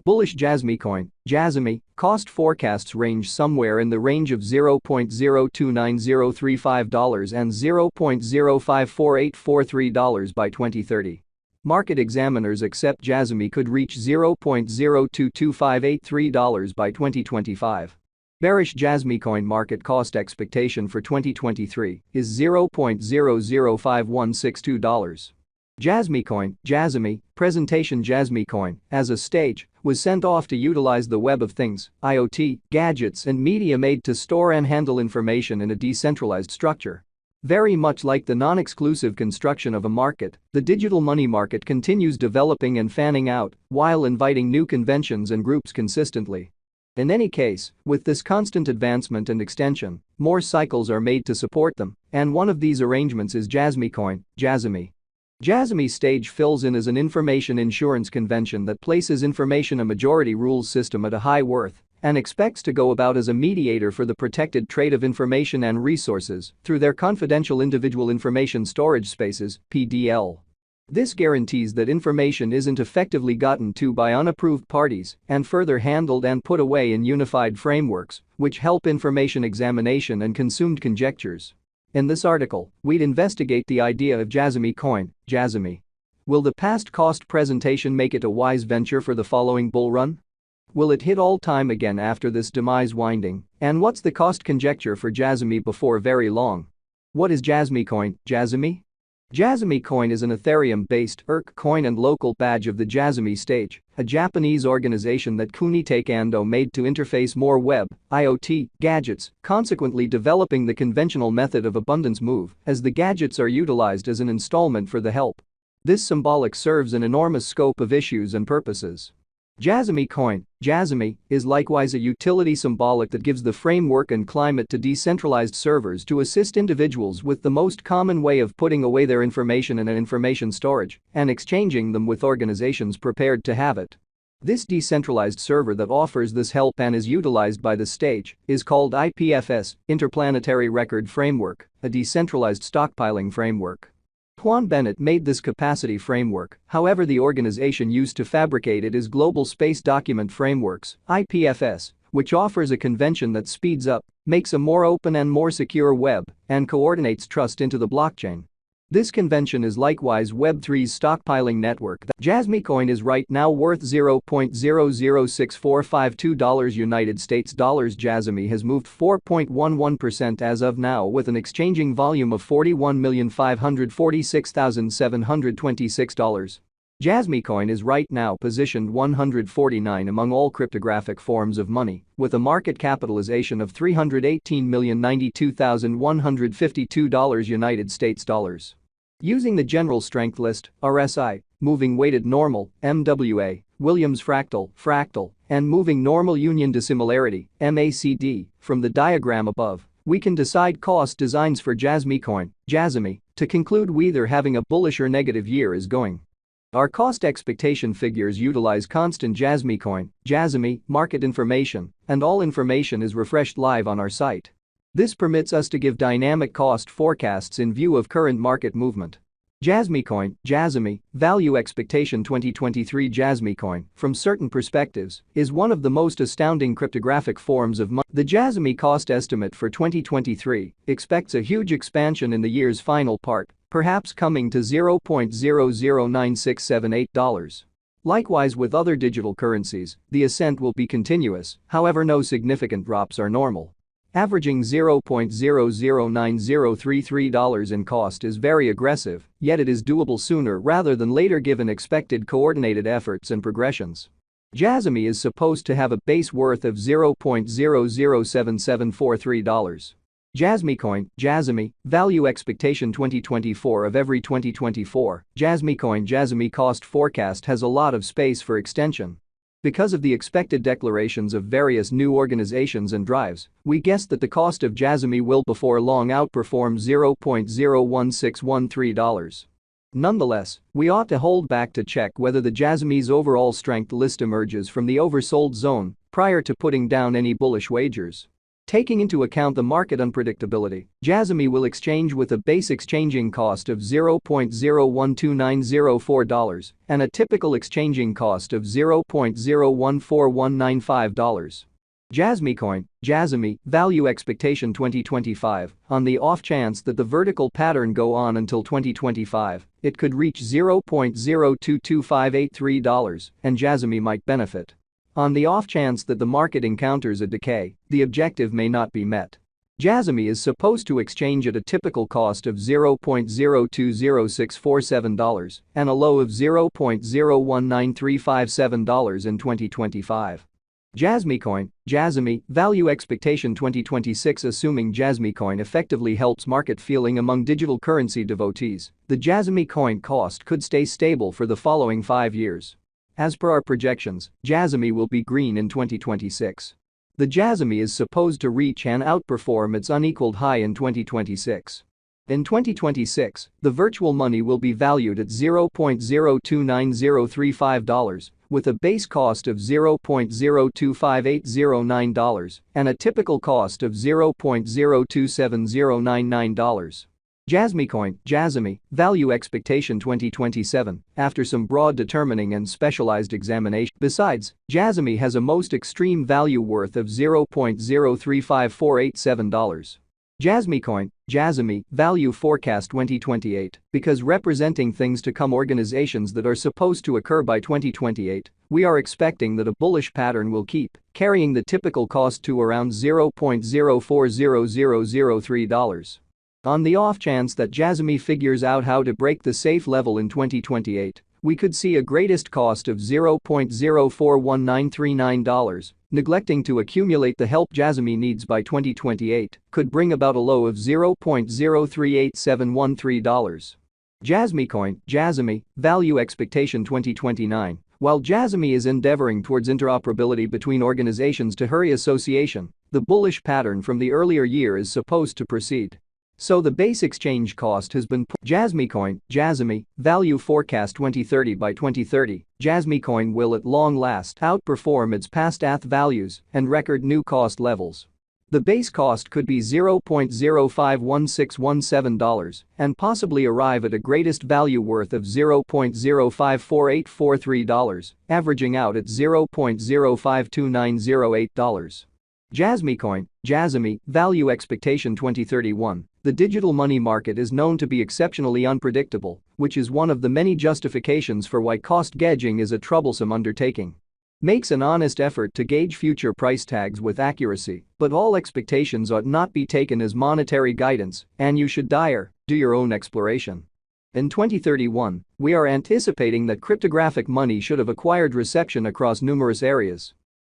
Bullish Jasmy coin, Jasmy, cost forecasts range somewhere in the range of $0.029035 and $0.054843 by 2030. Market examiners accept Jasmy could reach $0.022583 by 2025. Bearish Jasmy coin market cost expectation for 2023 is $0.005162. Jasmy coin, Jasmy, presentation Jasmy coin, as a stage, was sent off to utilize the Web of Things, IoT, gadgets and media made to store and handle information in a decentralized structure. Very much like the non-exclusive construction of a market, the digital money market continues developing and fanning out while inviting new conventions and groups consistently. In any case, with this constant advancement and extension, more cycles are made to support them, and one of these arrangements is Jasmy coin, Jasmy. Jasmy stage fills in as an information insurance convention that places information a majority rules system at a high worth and expects to go about as a mediator for the protected trade of information and resources through their confidential individual information storage spaces, PDL. This guarantees that information isn't effectively gotten to by unapproved parties and further handled and put away in unified frameworks, which help information examination and consumed conjectures. In this article, we'd investigate the idea of Jasmy coin, Jasmy. Will the past cost presentation make it a wise venture for the following bull run? Will it hit all-time again after this demise winding? And what's the cost conjecture for Jasmy before very long? What is Jasmy coin, Jasmy? Jasmy coin is an Ethereum-based ERC coin and local badge of the Jasmy stage, a Japanese organization that Kunitake Ando made to interface more web, IoT, gadgets, consequently developing the conventional method of abundance move as the gadgets are utilized as an installment for the help. This symbolic serves an enormous scope of issues and purposes. Jasmy coin, Jasmy, is likewise a utility symbolic that gives the framework and climate to decentralized servers to assist individuals with the most common way of putting away their information in an information storage and exchanging them with organizations prepared to have it. This decentralized server that offers this help and is utilized by the stage is called IPFS, Interplanetary Record Framework, a decentralized stockpiling framework. Juan Bennett made this capacity framework, however the organization used to fabricate it is Global Space Document Frameworks, IPFS, which offers a convention that speeds up, makes a more open and more secure web, and coordinates trust into the blockchain. This convention is likewise Web3's stockpiling network. Jasmy coin is right now worth $0.006452 United States dollars. Jasmy has moved 4.11% as of now with an exchanging volume of $41,546,726. Jasmy coin is right now positioned 149 among all cryptographic forms of money, with a market capitalization of $318,092,152 United States dollars. Using the general strength list, RSI, moving weighted normal, MWA, Williams fractal, and moving normal union dissimilarity, MACD, from the diagram above, we can decide cost designs for Jasmy coin, Jasmy, to conclude whether having a bullish or negative year is going. Our cost expectation figures utilize constant Jasmy coin, Jasmy, market information, and all information is refreshed live on our site. This permits us to give dynamic cost forecasts in view of current market movement. Jasmy coin, Jasmy, value expectation 2023 Jasmy coin, from certain perspectives, is one of the most astounding cryptographic forms of money. The Jasmy cost estimate for 2023 expects a huge expansion in the year's final part, perhaps coming to $0.009678. Likewise with other digital currencies, the ascent will be continuous, however no significant drops are normal. Averaging $0.009033 in cost is very aggressive, yet it is doable sooner rather than later given expected coordinated efforts and progressions. Jasmy is supposed to have a base worth of $0.007743. Jasmy coin, Jasmy, value expectation 2024 of every 2024, Jasmy coin Jasmy cost forecast has a lot of space for extension. Because of the expected declarations of various new organizations and drives, we guess that the cost of Jasmy will before long outperform $0.01613. Nonetheless, we ought to hold back to check whether the Jasmy's overall strength list emerges from the oversold zone prior to putting down any bullish wagers. Taking into account the market unpredictability, Jasmy will exchange with a base exchanging cost of $0.012904 and a typical exchanging cost of $0.014195. Jasmy Coin, Jasmy, Value Expectation 2025. On the off chance that the vertical pattern go on until 2025, it could reach $0.022583 and Jasmy might benefit. On the off chance that the market encounters a decay, the objective may not be met. Jasmy is supposed to exchange at a typical cost of $0.020647 and a low of $0.019357 in 2025. Jasmy Coin, Jasmy, Value Expectation 2026. Assuming Jasmy Coin effectively helps market feeling among digital currency devotees, the Jasmy Coin cost could stay stable for the following 5 years. As per our projections, Jasmy will be green in 2026. The Jasmy is supposed to reach and outperform its unequaled high in 2026. In 2026, the virtual money will be valued at $0.029035 with a base cost of $0.025809 and a typical cost of $0.027099. Jasmy Coin, Jasmy, Value Expectation 2027. After some broad determining and specialized examination. Besides, Jasmy has a most extreme value worth of $0.035487. Jasmy Coin, Jasmy, Value Forecast 2028. Because representing things to come, organizations that are supposed to occur by 2028, we are expecting that a bullish pattern will keep carrying the typical cost to around $0.040003. On the off chance that Jasmy figures out how to break the safe level in 2028, we could see a greatest cost of $0.041939. Neglecting to accumulate the help Jasmy needs by 2028 could bring about a low of $0.038713. Jasmy Coin, Jasmy, Value Expectation 2029. While Jasmy is endeavoring towards interoperability between organizations to hurry association, the bullish pattern from the earlier year is supposed to proceed. So the base exchange cost has been Jasmy Coin, Jasmy, Value Forecast 2030. By 2030, Jasmy Coin will at long last outperform its past ATH values and record new cost levels. The base cost could be $0.051617 and possibly arrive at a greatest value worth of $0.054843, averaging out at $0.052908. Jasmy Coin, Jasmy, Value Expectation 2031. The digital money market is known to be exceptionally unpredictable, which is one of the many justifications for why cost gauging is a troublesome undertaking. Makes an honest effort to gauge future price tags with accuracy, but all expectations ought not be taken as monetary guidance, and you should do your own exploration. In 2031, we are anticipating that cryptographic money should have acquired reception across numerous areas.